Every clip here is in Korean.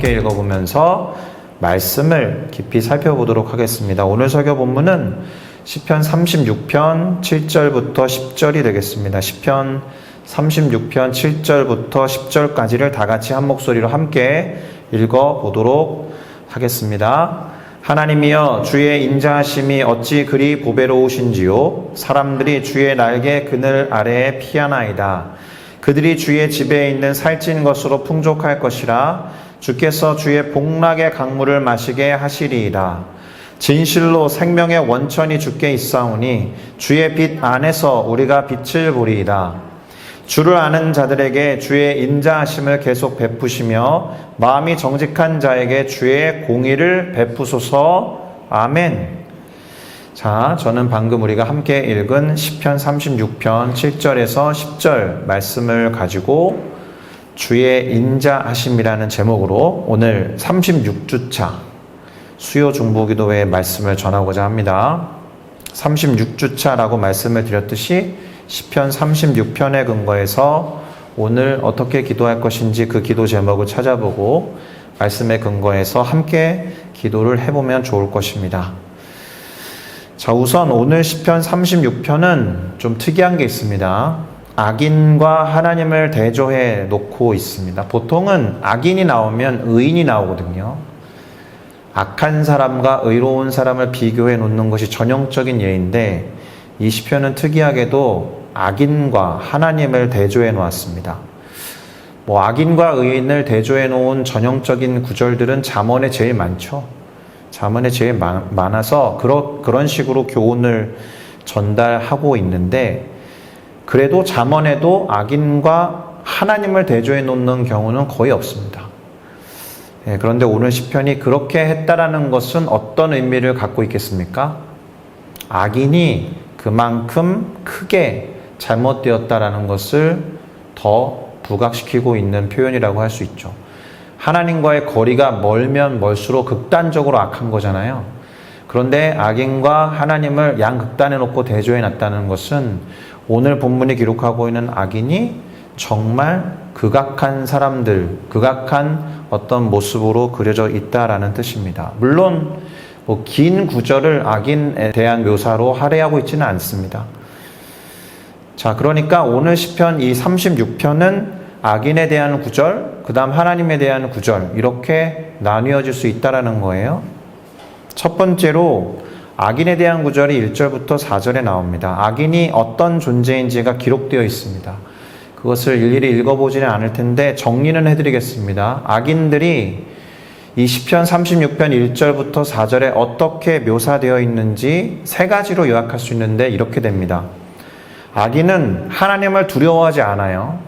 함께 읽어보면서 말씀을 깊이 살펴보도록 하겠습니다. 오늘 설교 본문은 시편 36편 7절부터 10절이 되겠습니다. 시편 36편 7절부터 10절까지를 다 같이 한 목소리로 함께 읽어보도록 하겠습니다. 하나님이여, 주의 인자하심이 어찌 그리 보배로우신지요. 사람들이 주의 날개 그늘 아래에 피하나이다. 그들이 주의 집에 있는 살찐 것으로 풍족할 것이라. 주께서 주의 복락의 강물을 마시게 하시리이다. 진실로 생명의 원천이 주께 있사오니 주의 빛 안에서 우리가 빛을 보리이다. 주를 아는 자들에게 주의 인자하심을 계속 베푸시며 마음이 정직한 자에게 주의 공의를 베푸소서. 아멘. 자, 저는 방금 우리가 함께 읽은 시편 36편 7절에서 10절 말씀을 가지고 주의 인자하심이라는 제목으로 오늘 36주차 수요 중보기도회의 말씀을 전하고자 합니다. 36주차라고 말씀을 드렸듯이 시편 36편에 근거해서 오늘 어떻게 기도할 것인지 그 기도 제목을 찾아보고 말씀에 근거해서 함께 기도를 해보면 좋을 것입니다. 자, 우선 오늘 시편 36편은 좀 특이한 게 있습니다. 악인과 하나님을 대조해 놓고 있습니다. 보통은 악인이 나오면 의인이 나오거든요. 악한 사람과 의로운 사람을 비교해 놓는 것이 전형적인 예인데 이 시편은 특이하게도 악인과 하나님을 대조해 놓았습니다. 악인과 의인을 대조해 놓은 전형적인 구절들은 잠언에 제일 많죠. 잠언에 제일 많아서 그런 식으로 교훈을 전달하고 있는데, 그래도 잠언에도 악인과 하나님을 대조해 놓는 경우는 거의 없습니다. 그런데 오늘 시편이 그렇게 했다라는 것은 어떤 의미를 갖고 있겠습니까? 악인이 그만큼 크게 잘못되었다라는 것을 더 부각시키고 있는 표현이라고 할 수 있죠. 하나님과의 거리가 멀면 멀수록 극단적으로 악한 거잖아요. 그런데 악인과 하나님을 양극단에 놓고 대조해 놨다는 것은 오늘 본문이 기록하고 있는 악인이 정말 극악한 사람들, 극악한 어떤 모습으로 그려져 있다라는 뜻입니다. 물론 긴 구절을 악인에 대한 묘사로 할애하고 있지는 않습니다. 자, 그러니까 오늘 시편 이 36편은 악인에 대한 구절, 그 다음 하나님에 대한 구절, 이렇게 나뉘어질 수 있다라는 거예요. 첫 번째로 악인에 대한 구절이 1절부터 4절에 나옵니다. 악인이 어떤 존재인지가 기록되어 있습니다. 그것을 일일이 읽어보지는 않을 텐데 정리는 해드리겠습니다. 악인들이 이 시편 36편 1절부터 4절에 어떻게 묘사되어 있는지 세 가지로 요약할 수 있는데 이렇게 됩니다. 악인은 하나님을 두려워하지 않아요.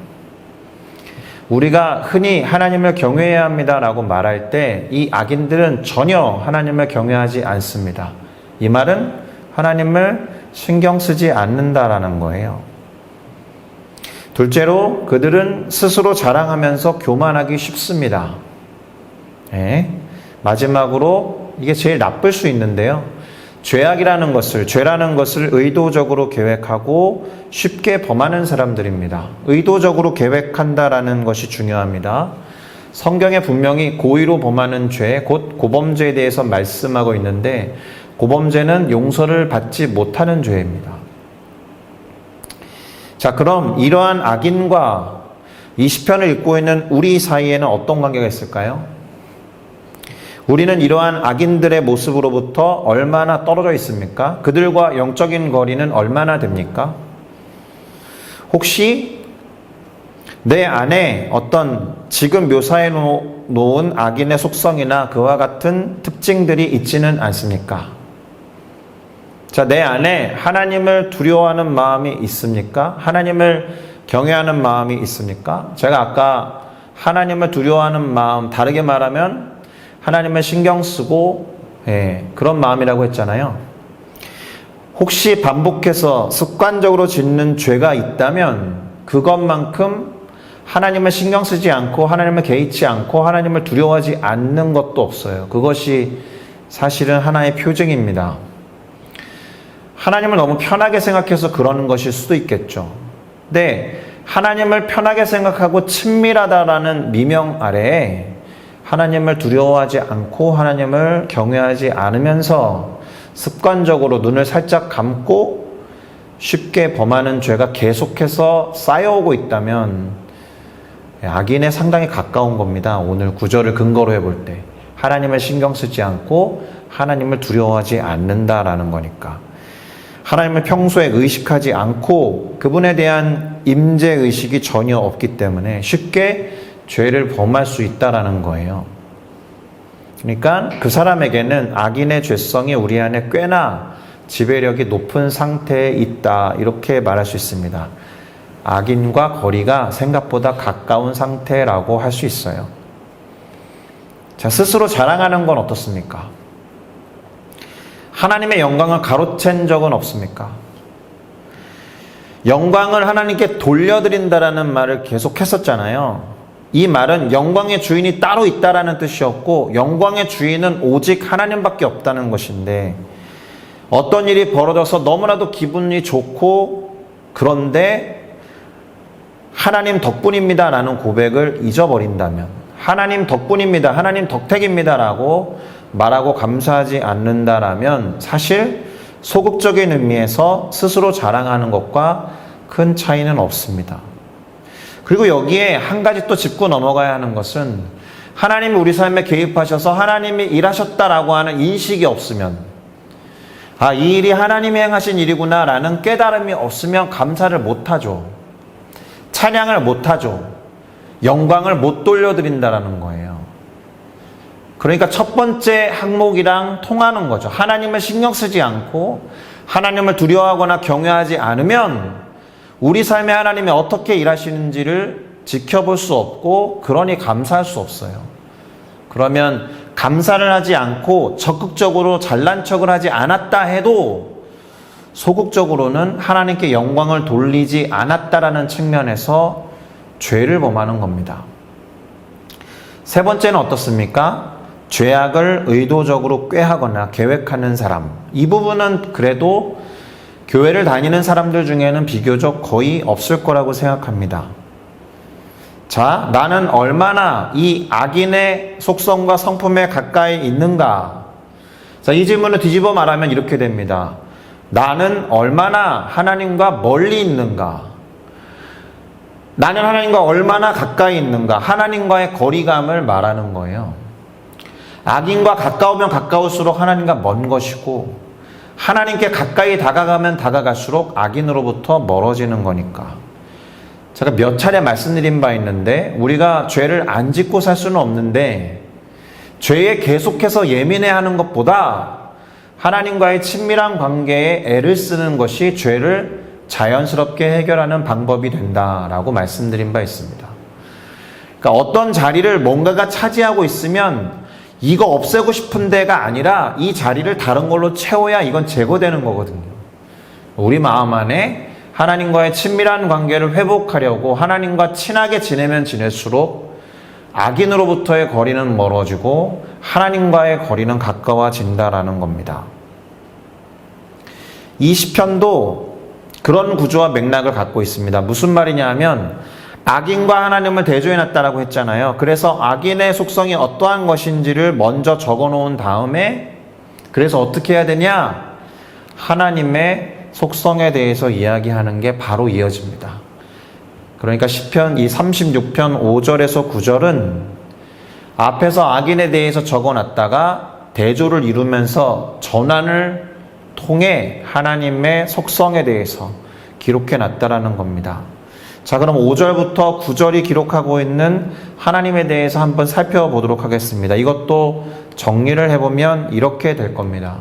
우리가 흔히 하나님을 경외해야 합니다라고 말할 때 이 악인들은 전혀 하나님을 경외하지 않습니다. 이 말은 하나님을 신경 쓰지 않는다라는 거예요. 둘째로 그들은 스스로 자랑하면서 교만하기 쉽습니다. 마지막으로 이게 제일 나쁠 수 있는데요. 죄라는 것을 의도적으로 계획하고 쉽게 범하는 사람들입니다. 의도적으로 계획한다라는 것이 중요합니다. 성경에 분명히 고의로 범하는 죄, 곧 고범죄에 대해서 말씀하고 있는데 고범죄는 용서를 받지 못하는 죄입니다. 자, 그럼 이러한 악인과 이 시편을 읽고 있는 우리 사이에는 어떤 관계가 있을까요? 우리는 이러한 악인들의 모습으로부터 얼마나 떨어져 있습니까? 그들과 영적인 거리는 얼마나 됩니까? 혹시 내 안에 어떤 지금 묘사해 놓은 악인의 속성이나 그와 같은 특징들이 있지는 않습니까? 자, 내 안에 하나님을 두려워하는 마음이 있습니까? 하나님을 경외하는 마음이 있습니까? 제가 아까 하나님을 두려워하는 마음, 다르게 말하면 하나님을 신경 쓰고 그런 마음이라고 했잖아요. 혹시 반복해서 습관적으로 짓는 죄가 있다면 그것만큼 하나님을 신경 쓰지 않고 하나님을 개의치 않고 하나님을 두려워하지 않는 것도 없어요. 그것이 사실은 하나의 표징입니다. 하나님을 너무 편하게 생각해서 그러는 것일 수도 있겠죠. 근데 하나님을 편하게 생각하고 친밀하다라는 미명 아래에 하나님을 두려워하지 않고 하나님을 경외하지 않으면서 습관적으로 눈을 살짝 감고 쉽게 범하는 죄가 계속해서 쌓여오고 있다면 악인에 상당히 가까운 겁니다. 오늘 구절을 근거로 해볼 때 하나님을 신경 쓰지 않고 하나님을 두려워하지 않는다라는 거니까 하나님을 평소에 의식하지 않고 그분에 대한 임재의식이 전혀 없기 때문에 쉽게 죄를 범할 수 있다라는 거예요. 그러니까 그 사람에게는 악인의 죄성이 우리 안에 꽤나 지배력이 높은 상태에 있다, 이렇게 말할 수 있습니다. 악인과 거리가 생각보다 가까운 상태라고 할 수 있어요. 자, 스스로 자랑하는 건 어떻습니까? 하나님의 영광을 가로챈 적은 없습니까? 영광을 하나님께 돌려드린다라는 말을 계속 했었잖아요. 이 말은 영광의 주인이 따로 있다라는 뜻이었고 영광의 주인은 오직 하나님밖에 없다는 것인데 어떤 일이 벌어져서 너무나도 기분이 좋고 그런데 하나님 덕분입니다 라는 고백을 잊어버린다면 하나님 덕분입니다, 하나님 덕택입니다 라고 말하고 감사하지 않는다라면 사실 소극적인 의미에서 스스로 자랑하는 것과 큰 차이는 없습니다. 그리고 여기에 한 가지 또 짚고 넘어가야 하는 것은 하나님이 우리 삶에 개입하셔서 하나님이 일하셨다라고 하는 인식이 없으면 이 일이 하나님이 행하신 일이구나 라는 깨달음이 없으면 감사를 못하죠. 찬양을 못하죠. 영광을 못 돌려드린다라는 거예요. 그러니까 첫 번째 항목이랑 통하는 거죠. 하나님을 신경 쓰지 않고 하나님을 두려워하거나 경외하지 않으면 우리 삶에 하나님이 어떻게 일하시는지를 지켜볼 수 없고 그러니 감사할 수 없어요. 그러면 감사를 하지 않고 적극적으로 잘난 척을 하지 않았다 해도 소극적으로는 하나님께 영광을 돌리지 않았다라는 측면에서 죄를 범하는 겁니다. 세 번째는 어떻습니까? 죄악을 의도적으로 꾀하거나 계획하는 사람. 이 부분은 그래도 교회를 다니는 사람들 중에는 비교적 거의 없을 거라고 생각합니다. 자, 나는 얼마나 이 악인의 속성과 성품에 가까이 있는가? 자, 이 질문을 뒤집어 말하면 이렇게 됩니다. 나는 얼마나 하나님과 멀리 있는가? 나는 하나님과 얼마나 가까이 있는가? 하나님과의 거리감을 말하는 거예요. 악인과 가까우면 가까울수록 하나님과 먼 것이고 하나님께 가까이 다가가면 다가갈수록 악인으로부터 멀어지는 거니까. 제가 몇 차례 말씀드린 바 있는데 우리가 죄를 안 짓고 살 수는 없는데 죄에 계속해서 예민해하는 것보다 하나님과의 친밀한 관계에 애를 쓰는 것이 죄를 자연스럽게 해결하는 방법이 된다라고 말씀드린 바 있습니다. 그러니까 어떤 자리를 뭔가가 차지하고 있으면 이거 없애고 싶은 데가 아니라 이 자리를 다른 걸로 채워야 이건 제거되는 거거든요. 우리 마음 안에 하나님과의 친밀한 관계를 회복하려고 하나님과 친하게 지내면 지낼수록 악인으로부터의 거리는 멀어지고 하나님과의 거리는 가까워진다라는 겁니다. 이 시편도 그런 구조와 맥락을 갖고 있습니다. 무슨 말이냐 하면 악인과 하나님을 대조해놨다라고 했잖아요. 그래서 악인의 속성이 어떠한 것인지를 먼저 적어놓은 다음에 그래서 어떻게 해야 되냐? 하나님의 속성에 대해서 이야기하는 게 바로 이어집니다. 그러니까 시편 이 36편 5절에서 9절은 앞에서 악인에 대해서 적어놨다가 대조를 이루면서 전환을 통해 하나님의 속성에 대해서 기록해놨다라는 겁니다. 자, 그럼 5절부터 9절이 기록하고 있는 하나님에 대해서 한번 살펴보도록 하겠습니다. 이것도 정리를 해보면 이렇게 될 겁니다.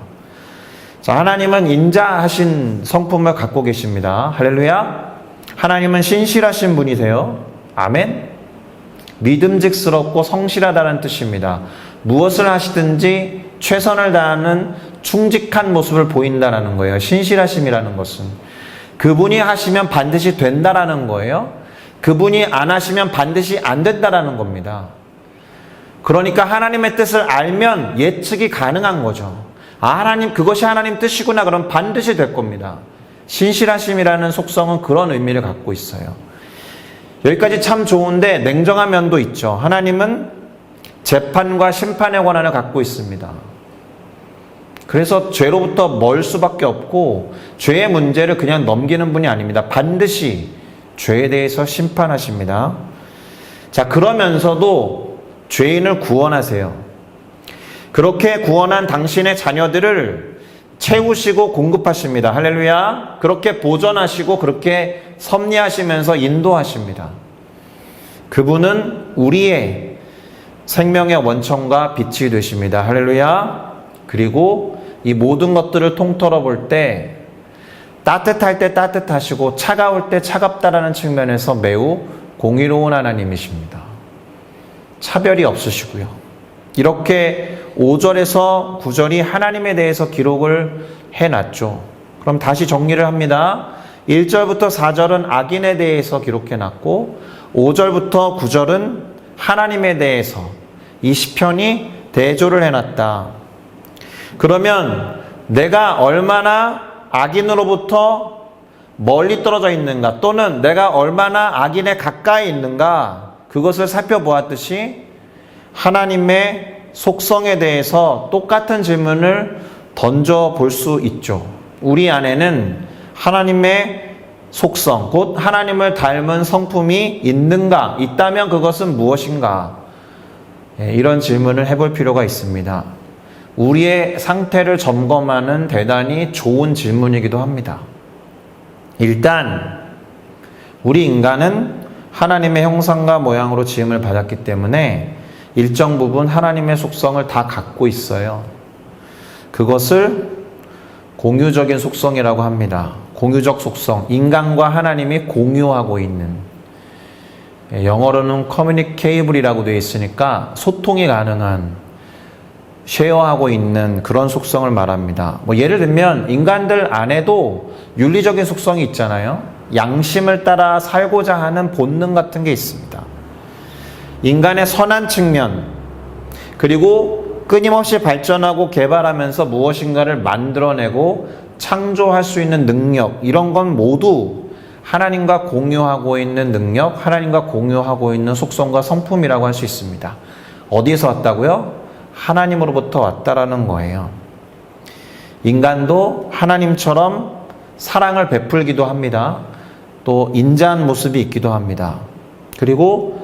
자, 하나님은 인자하신 성품을 갖고 계십니다. 할렐루야. 하나님은 신실하신 분이세요. 아멘. 믿음직스럽고 성실하다는 뜻입니다. 무엇을 하시든지 최선을 다하는 충직한 모습을 보인다는 거예요. 신실하심이라는 것은. 그분이 하시면 반드시 된다라는 거예요. 그분이 안 하시면 반드시 안 된다라는 겁니다. 그러니까 하나님의 뜻을 알면 예측이 가능한 거죠. 하나님, 그것이 하나님 뜻이구나. 그럼 반드시 될 겁니다. 신실하심이라는 속성은 그런 의미를 갖고 있어요. 여기까지 참 좋은데 냉정한 면도 있죠. 하나님은 재판과 심판의 권한을 갖고 있습니다. 그래서 죄로부터 멀 수밖에 없고 죄의 문제를 그냥 넘기는 분이 아닙니다. 반드시 죄에 대해서 심판하십니다. 자, 그러면서도 죄인을 구원하세요. 그렇게 구원한 당신의 자녀들을 채우시고 공급하십니다. 할렐루야. 그렇게 보존하시고 그렇게 섭리하시면서 인도하십니다. 그분은 우리의 생명의 원천과 빛이 되십니다. 할렐루야. 그리고 이 모든 것들을 통틀어 볼 때 따뜻할 때 따뜻하시고 차가울 때 차갑다라는 측면에서 매우 공의로운 하나님이십니다. 차별이 없으시고요. 이렇게 5절에서 9절이 하나님에 대해서 기록을 해놨죠. 그럼 다시 정리를 합니다. 1절부터 4절은 악인에 대해서 기록해놨고 5절부터 9절은 하나님에 대해서 이 시편이 대조를 해놨다. 그러면 내가 얼마나 악인으로부터 멀리 떨어져 있는가, 또는 내가 얼마나 악인에 가까이 있는가, 그것을 살펴보았듯이 하나님의 속성에 대해서 똑같은 질문을 던져볼 수 있죠. 우리 안에는 하나님의 속성, 곧 하나님을 닮은 성품이 있는가, 있다면 그것은 무엇인가, 이런 질문을 해볼 필요가 있습니다. 우리의 상태를 점검하는 대단히 좋은 질문이기도 합니다. 일단 우리 인간은 하나님의 형상과 모양으로 지음을 받았기 때문에 일정 부분 하나님의 속성을 다 갖고 있어요. 그것을 공유적인 속성이라고 합니다. 공유적 속성, 인간과 하나님이 공유하고 있는, 영어로는 커뮤니케이블이라고 되어 있으니까 소통이 가능한, 쉐어하고 있는 그런 속성을 말합니다. 예를 들면 인간들 안에도 윤리적인 속성이 있잖아요. 양심을 따라 살고자 하는 본능 같은 게 있습니다. 인간의 선한 측면, 그리고 끊임없이 발전하고 개발하면서 무엇인가를 만들어내고 창조할 수 있는 능력, 이런 건 모두 하나님과 공유하고 있는 능력, 하나님과 공유하고 있는 속성과 성품이라고 할 수 있습니다. 어디에서 왔다고요? 하나님으로부터 왔다라는 거예요. 인간도 하나님처럼 사랑을 베풀기도 합니다. 또 인자한 모습이 있기도 합니다. 그리고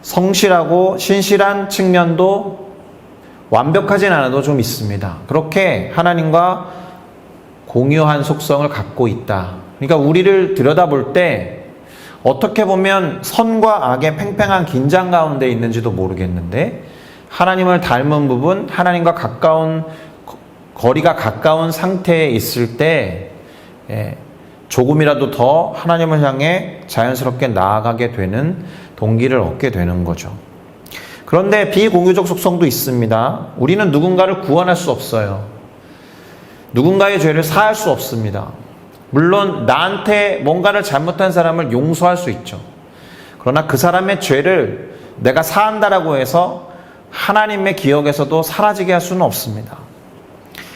성실하고 신실한 측면도 완벽하진 않아도 좀 있습니다. 그렇게 하나님과 공유한 속성을 갖고 있다. 그러니까 우리를 들여다볼 때 어떻게 보면 선과 악의 팽팽한 긴장 가운데 있는지도 모르겠는데, 하나님을 닮은 부분, 하나님과 가까운, 거리가 가까운 상태에 있을 때 조금이라도 더 하나님을 향해 자연스럽게 나아가게 되는 동기를 얻게 되는 거죠. 그런데 비공유적 속성도 있습니다. 우리는 누군가를 구원할 수 없어요. 누군가의 죄를 사할 수 없습니다. 물론 나한테 뭔가를 잘못한 사람을 용서할 수 있죠. 그러나 그 사람의 죄를 내가 사한다라고 해서 하나님의 기억에서도 사라지게 할 수는 없습니다.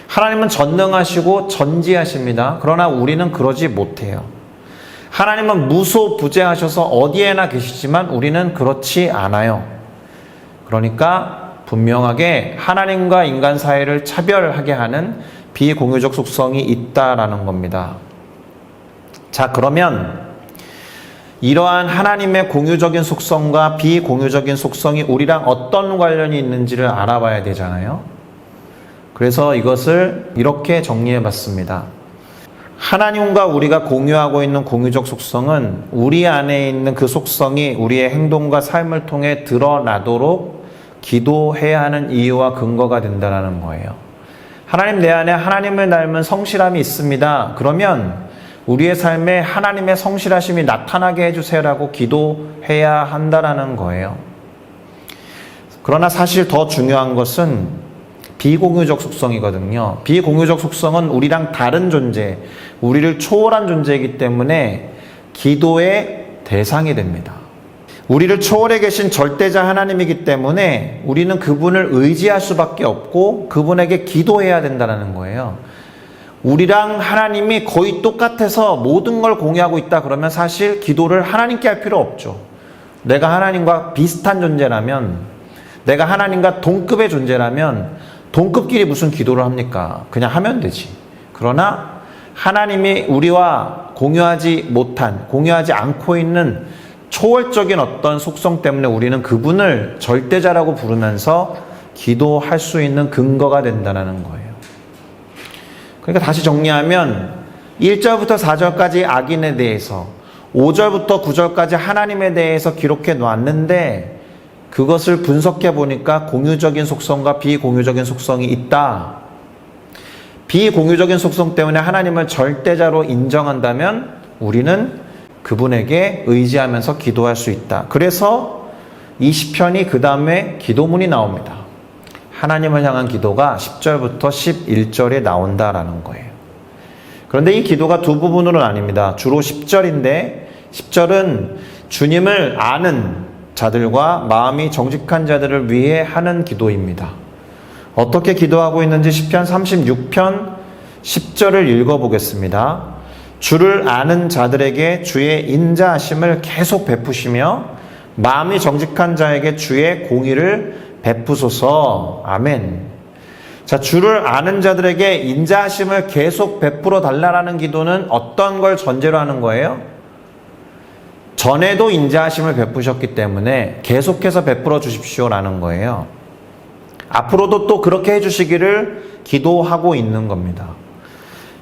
하나님은 전능하시고 전지하십니다. 그러나 우리는 그러지 못해요. 하나님은 무소부재하셔서 어디에나 계시지만 우리는 그렇지 않아요. 그러니까 분명하게 하나님과 인간 사이를 차별하게 하는 비공유적 속성이 있다라는 겁니다. 자, 그러면 이러한 하나님의 공유적인 속성과 비공유적인 속성이 우리랑 어떤 관련이 있는지를 알아봐야 되잖아요. 그래서 이것을 이렇게 정리해 봤습니다. 하나님과 우리가 공유하고 있는 공유적 속성은 우리 안에 있는 그 속성이 우리의 행동과 삶을 통해 드러나도록 기도해야 하는 이유와 근거가 된다는 거예요. 하나님, 내 안에 하나님을 닮은 성실함이 있습니다. 그러면 우리의 삶에 하나님의 성실하심이 나타나게 해주세요라고 기도해야 한다라는 거예요. 그러나 사실 더 중요한 것은 비공유적 속성이거든요. 비공유적 속성은 우리랑 다른 존재, 우리를 초월한 존재이기 때문에 기도의 대상이 됩니다. 우리를 초월해 계신 절대자 하나님이기 때문에 우리는 그분을 의지할 수밖에 없고 그분에게 기도해야 된다는 거예요. 우리랑 하나님이 거의 똑같아서 모든 걸 공유하고 있다 그러면 사실 기도를 하나님께 할 필요 없죠. 내가 하나님과 비슷한 존재라면 내가 하나님과 동급의 존재라면 동급끼리 무슨 기도를 합니까? 그냥 하면 되지. 그러나 하나님이 우리와 공유하지 않고 있는 초월적인 어떤 속성 때문에 우리는 그분을 절대자라고 부르면서 기도할 수 있는 근거가 된다는 거예요. 그러니까 다시 정리하면 1절부터 4절까지 악인에 대해서 5절부터 9절까지 하나님에 대해서 기록해 놨는데 그것을 분석해 보니까 공유적인 속성과 비공유적인 속성이 있다. 비공유적인 속성 때문에 하나님을 절대자로 인정한다면 우리는 그분에게 의지하면서 기도할 수 있다. 그래서 이 시편이 그 다음에 기도문이 나옵니다. 하나님을 향한 기도가 10절부터 11절에 나온다라는 거예요. 그런데 이 기도가 두 부분으로 나뉩니다. 주로 10절인데 10절은 주님을 아는 자들과 마음이 정직한 자들을 위해 하는 기도입니다. 어떻게 기도하고 있는지 시편 36편 10절을 읽어보겠습니다. 주를 아는 자들에게 주의 인자하심을 계속 베푸시며 마음이 정직한 자에게 주의 공의를 베푸소서. 아멘. 자, 주를 아는 자들에게 인자하심을 계속 베풀어 달라라는 기도는 어떤 걸 전제로 하는 거예요? 전에도 인자하심을 베푸셨기 때문에 계속해서 베풀어 주십시오라는 거예요. 앞으로도 또 그렇게 해주시기를 기도하고 있는 겁니다.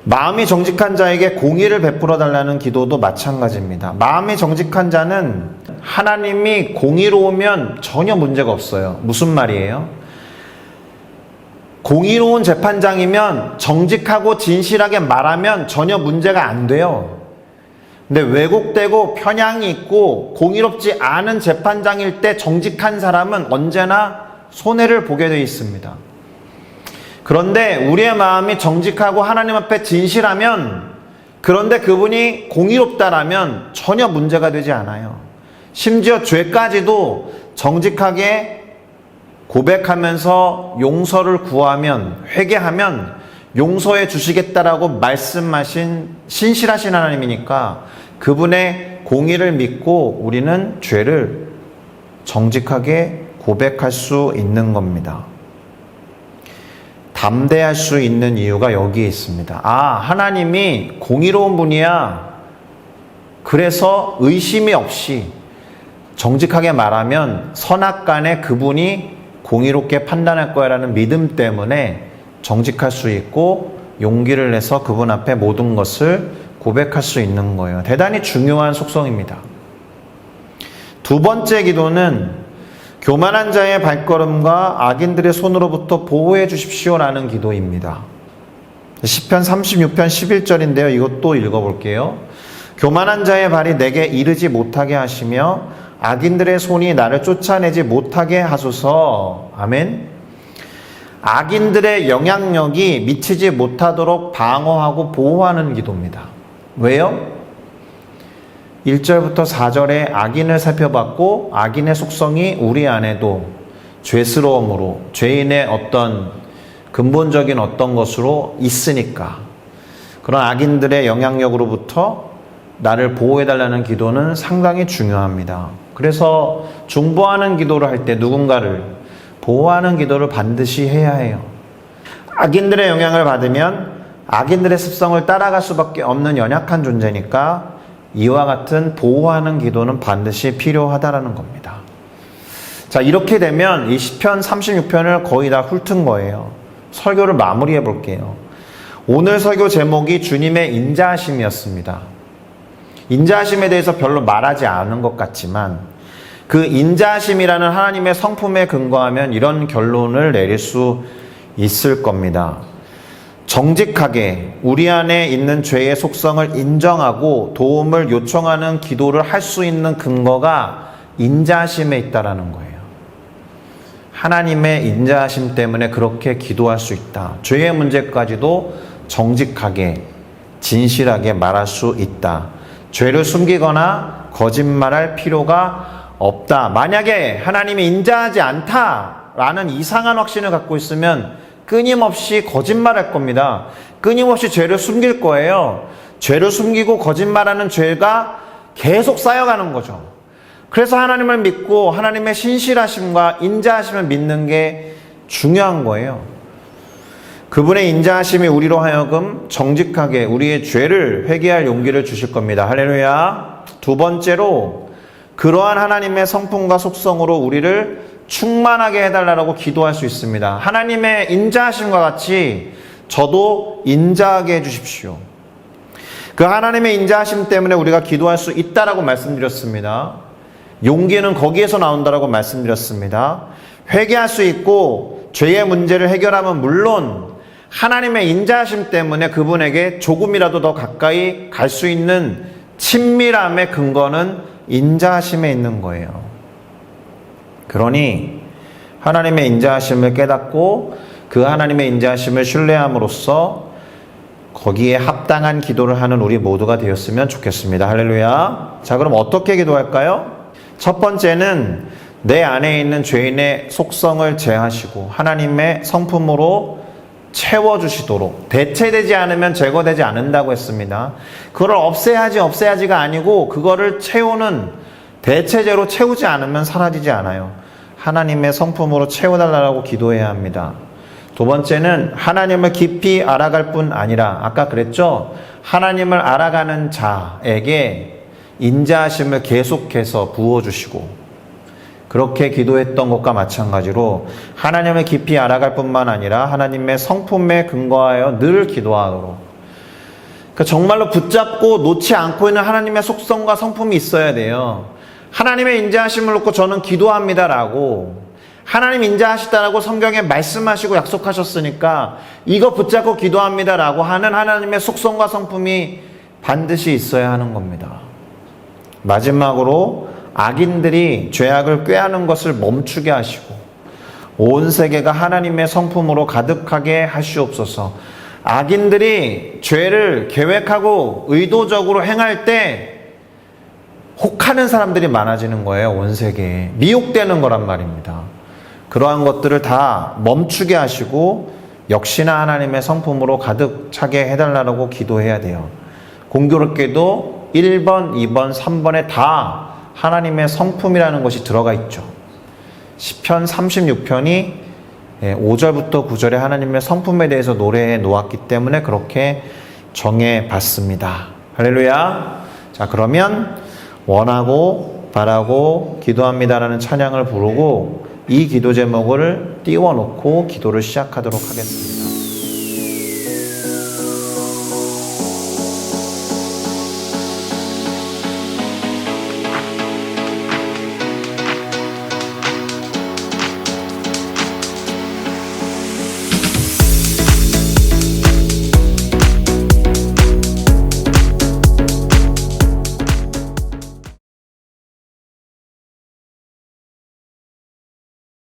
마음이 정직한 자에게 공의를 베풀어 달라는 기도도 마찬가지입니다. 마음이 정직한 자는 하나님이 공의로우면 전혀 문제가 없어요. 무슨 말이에요? 공의로운 재판장이면 정직하고 진실하게 말하면 전혀 문제가 안 돼요. 근데 왜곡되고 편향이 있고 공의롭지 않은 재판장일 때 정직한 사람은 언제나 손해를 보게 되어 있습니다. 그런데 우리의 마음이 정직하고 하나님 앞에 진실하면, 그런데 그분이 공의롭다라면 전혀 문제가 되지 않아요. 심지어 죄까지도 정직하게 고백하면서 용서를 구하면, 회개하면 용서해 주시겠다라고 말씀하신 신실하신 하나님이니까 그분의 공의를 믿고 우리는 죄를 정직하게 고백할 수 있는 겁니다. 담대할 수 있는 이유가 여기에 있습니다. 아, 하나님이 공의로운 분이야. 그래서 의심이 없이 정직하게 말하면 선악간에 그분이 공의롭게 판단할 거야라는 믿음 때문에 정직할 수 있고 용기를 내서 그분 앞에 모든 것을 고백할 수 있는 거예요. 대단히 중요한 속성입니다. 두 번째 기도는 교만한 자의 발걸음과 악인들의 손으로부터 보호해 주십시오라는 기도입니다. 시편 36편 11절인데요. 이것도 읽어볼게요. 교만한 자의 발이 내게 이르지 못하게 하시며 악인들의 손이 나를 쫓아내지 못하게 하소서. 아멘. 악인들의 영향력이 미치지 못하도록 방어하고 보호하는 기도입니다. 왜요? 1절부터 4절에 악인을 살펴봤고 악인의 속성이 우리 안에도 죄스러움으로 죄인의 어떤 근본적인 어떤 것으로 있으니까 그런 악인들의 영향력으로부터 나를 보호해달라는 기도는 상당히 중요합니다. 그래서 중보하는 기도를 할 때 누군가를 보호하는 기도를 반드시 해야 해요. 악인들의 영향을 받으면 악인들의 습성을 따라갈 수밖에 없는 연약한 존재니까 이와 같은 보호하는 기도는 반드시 필요하다라는 겁니다. 자, 이렇게 되면 이 시편 36편을 거의 다 훑은 거예요. 설교를 마무리해 볼게요. 오늘 설교 제목이 주님의 인자하심이었습니다. 인자하심에 대해서 별로 말하지 않은 것 같지만 그 인자하심이라는 하나님의 성품에 근거하면 이런 결론을 내릴 수 있을 겁니다. 정직하게 우리 안에 있는 죄의 속성을 인정하고 도움을 요청하는 기도를 할 수 있는 근거가 인자하심에 있다라는 거예요. 하나님의 인자하심 때문에 그렇게 기도할 수 있다. 죄의 문제까지도 정직하게 진실하게 말할 수 있다. 죄를 숨기거나 거짓말할 필요가 없다. 만약에 하나님이 인자하지 않다라는 이상한 확신을 갖고 있으면 끊임없이 거짓말할 겁니다. 끊임없이 죄를 숨길 거예요. 죄를 숨기고 거짓말하는 죄가 계속 쌓여가는 거죠. 그래서 하나님을 믿고 하나님의 신실하심과 인자하심을 믿는 게 중요한 거예요. 그분의 인자하심이 우리로 하여금 정직하게 우리의 죄를 회개할 용기를 주실 겁니다. 할렐루야. 두 번째로 그러한 하나님의 성품과 속성으로 우리를 충만하게 해달라고 기도할 수 있습니다. 하나님의 인자하심과 같이 저도 인자하게 해주십시오. 그 하나님의 인자하심 때문에 우리가 기도할 수 있다라고 말씀드렸습니다. 용기는 거기에서 나온다라고 말씀드렸습니다. 회개할 수 있고 죄의 문제를 해결하면 물론 하나님의 인자하심 때문에 그분에게 조금이라도 더 가까이 갈 수 있는 친밀함의 근거는 인자하심에 있는 거예요. 그러니 하나님의 인자하심을 깨닫고 그 하나님의 인자하심을 신뢰함으로써 거기에 합당한 기도를 하는 우리 모두가 되었으면 좋겠습니다. 할렐루야. 자, 그럼 어떻게 기도할까요? 첫 번째는 내 안에 있는 죄인의 속성을 제하시고 하나님의 성품으로 채워주시도록, 대체되지 않으면 제거되지 않는다고 했습니다. 그걸 없애야지가 아니고 그거를 채우는, 대체제로 채우지 않으면 사라지지 않아요. 하나님의 성품으로 채워달라고 기도해야 합니다. 두 번째는 하나님을 깊이 알아갈 뿐 아니라 아까 그랬죠? 하나님을 알아가는 자에게 인자하심을 계속해서 부어주시고, 그렇게 기도했던 것과 마찬가지로 하나님을 깊이 알아갈 뿐만 아니라 하나님의 성품에 근거하여 늘 기도하도록, 그러니까 정말로 붙잡고 놓지 않고 있는 하나님의 속성과 성품이 있어야 돼요. 하나님의 인자하심을 놓고 저는 기도합니다라고, 하나님 인자하시다라고 성경에 말씀하시고 약속하셨으니까 이거 붙잡고 기도합니다라고 하는 하나님의 속성과 성품이 반드시 있어야 하는 겁니다. 마지막으로 악인들이 죄악을 꾀하는 것을 멈추게 하시고 온 세계가 하나님의 성품으로 가득하게 하시옵소서. 악인들이 죄를 계획하고 의도적으로 행할 때 혹하는 사람들이 많아지는 거예요. 온 세계에 미혹되는 거란 말입니다. 그러한 것들을 다 멈추게 하시고 역시나 하나님의 성품으로 가득 차게 해달라고 기도해야 돼요. 공교롭게도 1번, 2번, 3번에 다 하나님의 성품이라는 것이 들어가 있죠. 시편 36편이 5절부터 9절에 하나님의 성품에 대해서 노래해 놓았기 때문에 그렇게 정해 봤습니다. 할렐루야. 자, 그러면 원하고 바라고 기도합니다라는 찬양을 부르고 이 기도 제목을 띄워놓고 기도를 시작하도록 하겠습니다.